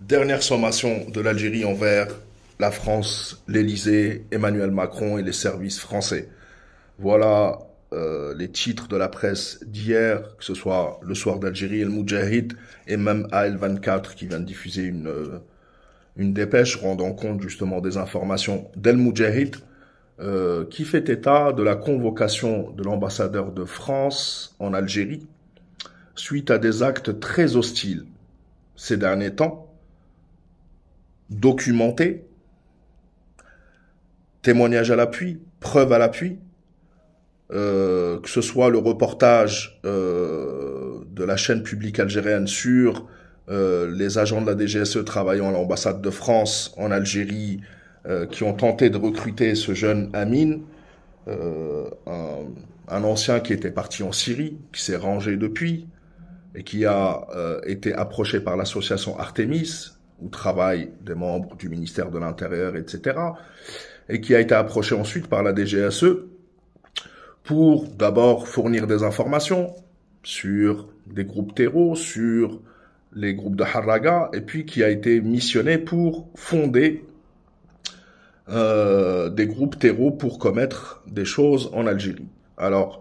Dernière sommation de l'Algérie envers la France, l'Élysée, Emmanuel Macron et les services français. Voilà les titres de la presse d'hier, que ce soit Le Soir d'Algérie, El Moudjahid et même AL24 qui vient de diffuser une dépêche rendant compte justement des informations d'El Moudjahid qui fait état de la convocation de l'ambassadeur de France en Algérie suite à des actes très hostiles ces derniers temps, documentés, témoignages à l'appui, preuves à l'appui, que ce soit le reportage de la chaîne publique algérienne sur les agents de la DGSE travaillant à l'ambassade de France en Algérie qui ont tenté de recruter ce jeune Amine, un ancien qui était parti en Syrie, qui s'est rangé depuis et qui a été approché par l'association Artemis, où travaillent des membres du ministère de l'Intérieur, etc., et qui a été approché ensuite par la DGSE pour d'abord fournir des informations sur des groupes terreaux, sur les groupes de Harraga, et puis qui a été missionné pour fonder des groupes terreaux pour commettre des choses en Algérie. Alors,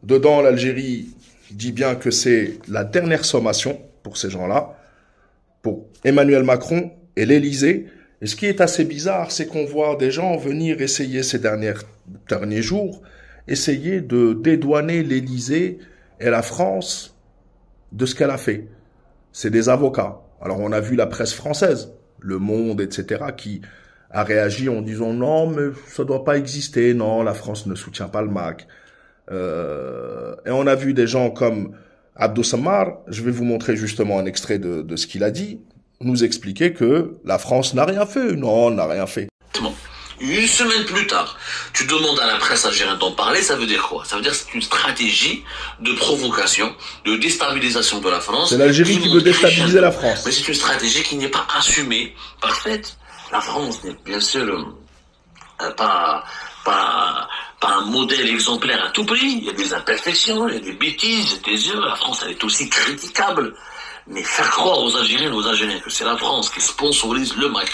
dedans, l'Algérie dit bien que c'est la dernière sommation pour ces gens-là, pour Emmanuel Macron et l'Élysée. Et ce qui est assez bizarre, c'est qu'on voit des gens venir essayer ces derniers jours, essayer de dédouaner l'Élysée et la France de ce qu'elle a fait. C'est des avocats. Alors on a vu la presse française, Le Monde, etc., qui a réagi en disant non, mais ça doit pas exister, non, la France ne soutient pas le MAC. Et on a vu des gens comme Abdou Sammar, je vais vous montrer justement un extrait de ce qu'il a dit, nous expliquer que la France n'a rien fait. Non, on n'a rien fait. Une semaine plus tard, tu demandes à la presse algérienne d'en parler, ça veut dire quoi? Ça veut dire que c'est une stratégie de provocation, de déstabilisation de la France. C'est l'Algérie qui veut déstabiliser la France. Mais c'est une stratégie qui n'est pas assumée par fait. La France n'est bien sûr pas un modèle exemplaire à tout prix. Il y a des imperfections, il y a des bêtises, des erreurs. La France, elle est aussi critiquable. Mais faire croire aux Algériennes et aux Algériens que c'est la France qui sponsorise le MAC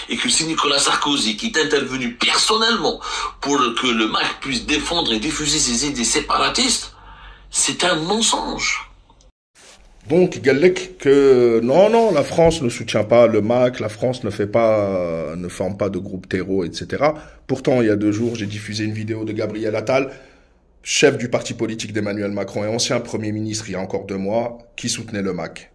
et que c'est Nicolas Sarkozy qui est intervenu personnellement pour que le MAC puisse défendre et diffuser ses idées séparatistes, c'est un mensonge. Donc, Galek, que non, la France ne soutient pas le MAC, la France ne forme pas de groupe terreau, etc. Pourtant, il y a 2 jours, j'ai diffusé une vidéo de Gabriel Attal, chef du parti politique d'Emmanuel Macron et ancien Premier ministre il y a encore 2 mois, qui soutenait le MAC.